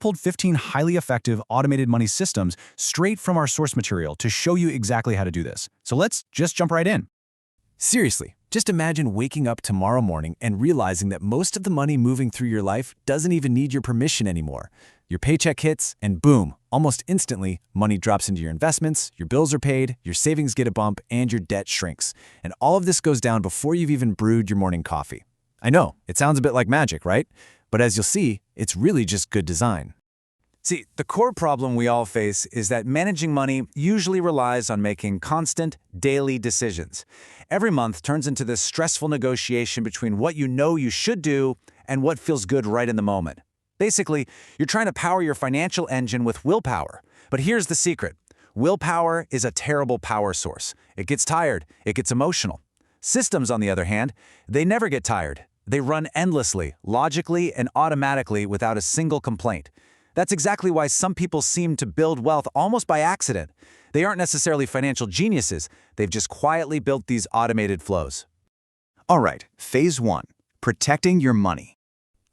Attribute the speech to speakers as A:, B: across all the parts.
A: pulled 15 highly effective automated money systems straight from our source material to show you exactly how to do this. So let's just jump right in. Seriously, just imagine waking up tomorrow morning and realizing that most of the money moving through your life doesn't even need your permission anymore. Your paycheck hits, and boom, almost instantly, money drops into your investments, your bills are paid, your savings get a bump, and your debt shrinks. And all of this goes down before you've even brewed your morning coffee. I know, it sounds a bit like magic, right? But as you'll see, it's really just good design.
B: See, the core problem we all face is that managing money usually relies on making constant, daily decisions. Every month turns into this stressful negotiation between what you know you should do and what feels good right in the moment. Basically, you're trying to power your financial engine with willpower. But here's the secret. Willpower is a terrible power source. It gets tired, it gets emotional. Systems, on the other hand, they never get tired. They run endlessly, logically, and automatically without a single complaint. That's exactly why some people seem to build wealth almost by accident. They aren't necessarily financial geniuses. They've just quietly built these automated flows.
A: All right, phase 1, protecting your money.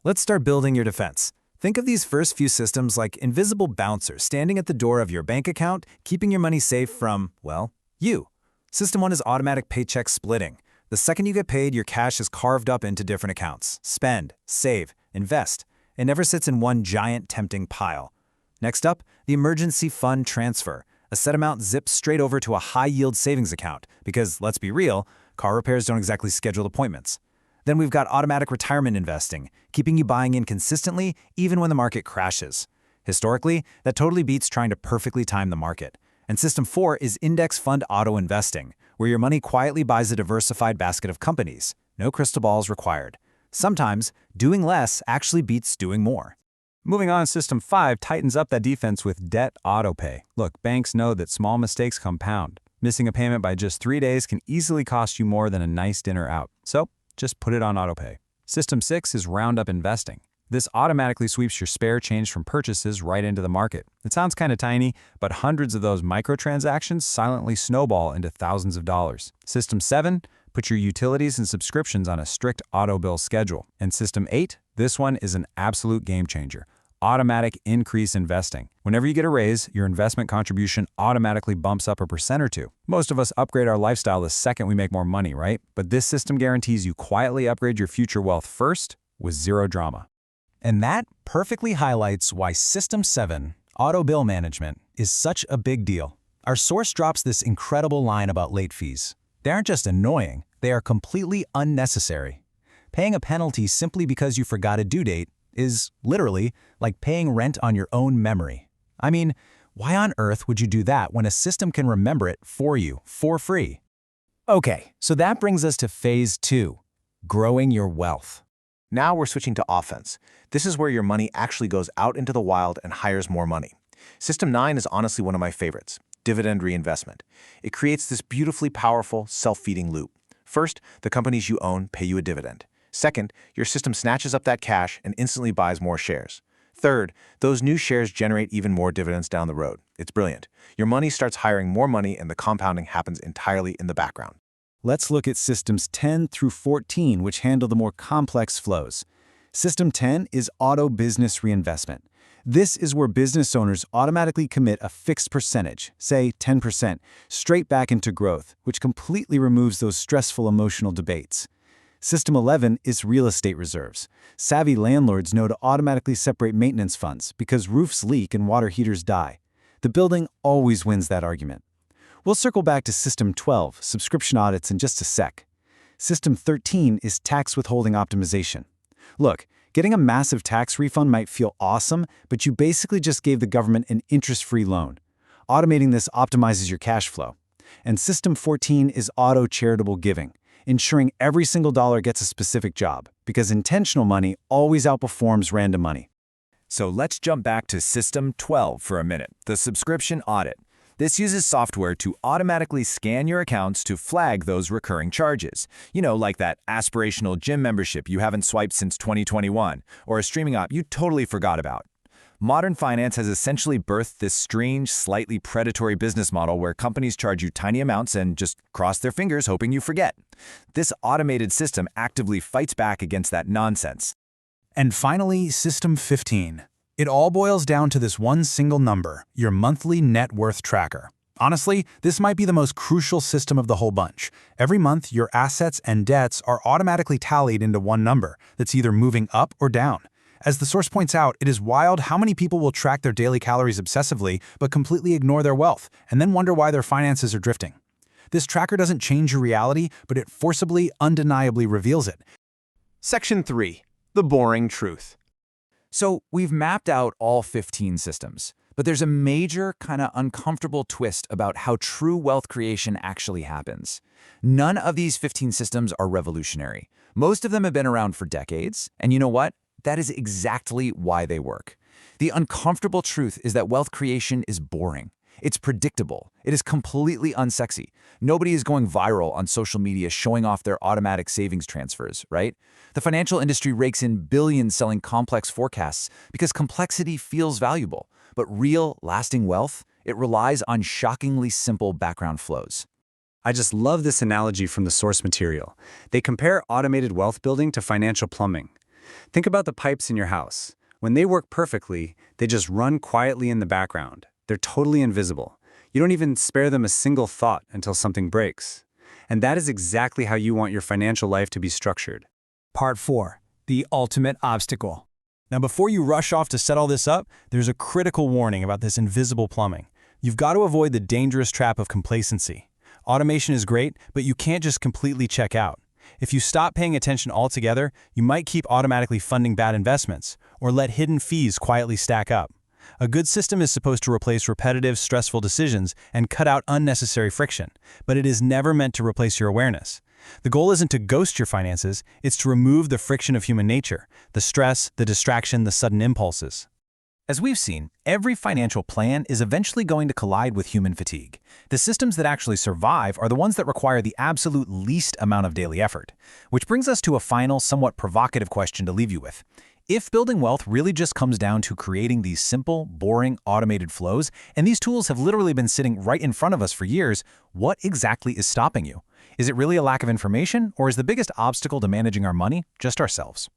A: Let's start building your defense. Think of these first few systems like invisible bouncers standing at the door of your bank account, keeping your money safe from, well, you. System 1 is automatic paycheck splitting. The second you get paid, your cash is carved up into different accounts. Spend, save, invest. It never sits in one giant, tempting pile. Next up, the emergency fund transfer. A set amount zips straight over to a high-yield savings account because, let's be real, car repairs don't exactly schedule appointments. Then we've got automatic retirement investing, keeping you buying in consistently even when the market crashes. Historically, that totally beats trying to perfectly time the market. And System 4 is index fund auto-investing, where your money quietly buys a diversified basket of companies. No crystal balls required. Sometimes, doing less actually beats doing more. Moving on, System 5 tightens up that defense with debt autopay. Look, banks know that small mistakes compound. Missing a payment by just 3 days can easily cost you more than a nice dinner out. So, just put it on autopay. System 6 is roundup investing. This automatically sweeps your spare change from purchases right into the market. It sounds kind of tiny, but hundreds of those microtransactions silently snowball into thousands of dollars. System 7, put your utilities and subscriptions on a strict auto bill schedule. And System 8, this one is an absolute game changer. Automatic increase investing. Whenever you get a raise, your investment contribution automatically bumps up a % or 2. Most of us upgrade our lifestyle the second we make more money, right? But this system guarantees you quietly upgrade your future wealth first with zero drama. And that perfectly highlights why System 7, auto bill management, is such a big deal. Our source drops this incredible line about late fees. They aren't just annoying, they are completely unnecessary. Paying a penalty simply because you forgot a due date is literally like paying rent on your own memory. I mean, why on earth would you do that when a system can remember it for you for free? Okay, so that brings us to phase 2, growing your wealth.
C: Now we're switching to offense. This is where your money actually goes out into the wild and hires more money. System 9 is honestly one of my favorites, dividend reinvestment. It creates this beautifully powerful, self-feeding loop. First, the companies you own pay you a dividend. Second, your system snatches up that cash and instantly buys more shares. Third, those new shares generate even more dividends down the road. It's brilliant. Your money starts hiring more money and the compounding happens entirely in the background.
A: Let's look at Systems 10 through 14, which handle the more complex flows. System 10 is auto business reinvestment. This is where business owners automatically commit a fixed percentage, say 10%, straight back into growth, which completely removes those stressful emotional debates. System 11 is real estate reserves. Savvy landlords know to automatically separate maintenance funds because roofs leak and water heaters die. The building always wins that argument. We'll circle back to System 12, subscription audits, in just a sec. System 13 is tax withholding optimization. Look, getting a massive tax refund might feel awesome, but you basically just gave the government an interest-free loan. Automating this optimizes your cash flow. And System 14 is auto charitable giving, ensuring every single dollar gets a specific job, because intentional money always outperforms random money.
B: So let's jump back to System 12 for a minute, the subscription audit. This uses software to automatically scan your accounts to flag those recurring charges. You know, like that aspirational gym membership you haven't swiped since 2021, or a streaming app you totally forgot about. Modern finance has essentially birthed this strange, slightly predatory business model where companies charge you tiny amounts and just cross their fingers hoping you forget. This automated system actively fights back against that nonsense.
A: And finally, System 15, It all boils down to this one single number, your monthly net worth tracker. Honestly, this might be the most crucial system of the whole bunch. Every month, your assets and debts are automatically tallied into one number that's either moving up or down. As the source points out, it is wild how many people will track their daily calories obsessively but completely ignore their wealth, and then wonder why their finances are drifting. This tracker doesn't change your reality, but it forcibly, undeniably reveals it.
C: Section 3. The boring truth.
B: So we've mapped out all 15 systems, but there's a major, kind of uncomfortable twist about how true wealth creation actually happens. None of these 15 systems are revolutionary. Most of them have been around for decades, and you know what? That is exactly why they work. The uncomfortable truth is that wealth creation is boring. It's predictable. It is completely unsexy. Nobody is going viral on social media showing off their automatic savings transfers, right? The financial industry rakes in billions selling complex forecasts because complexity feels valuable. But real, lasting wealth, it relies on shockingly simple background flows.
D: I just love this analogy from the source material. They compare automated wealth building to financial plumbing. Think about the pipes in your house. When they work perfectly, they just run quietly in the background. They're totally invisible. You don't even spare them a single thought until something breaks. And that is exactly how you want your financial life to be structured.
A: Part 4. The ultimate obstacle. Now, before you rush off to set all this up, there's a critical warning about this invisible plumbing. You've got to avoid the dangerous trap of complacency. Automation is great, but you can't just completely check out. If you stop paying attention altogether, you might keep automatically funding bad investments or let hidden fees quietly stack up. A good system is supposed to replace repetitive, stressful decisions and cut out unnecessary friction, but it is never meant to replace your awareness. The goal isn't to ghost your finances, it's to remove the friction of human nature, the stress, the distraction, the sudden impulses. As we've seen, every financial plan is eventually going to collide with human fatigue. The systems that actually survive are the ones that require the absolute least amount of daily effort. Which brings us to a final, somewhat provocative question to leave you with. If building wealth really just comes down to creating these simple, boring, automated flows, and these tools have literally been sitting right in front of us for years, what exactly is stopping you? Is it really a lack of information, or is the biggest obstacle to managing our money just ourselves?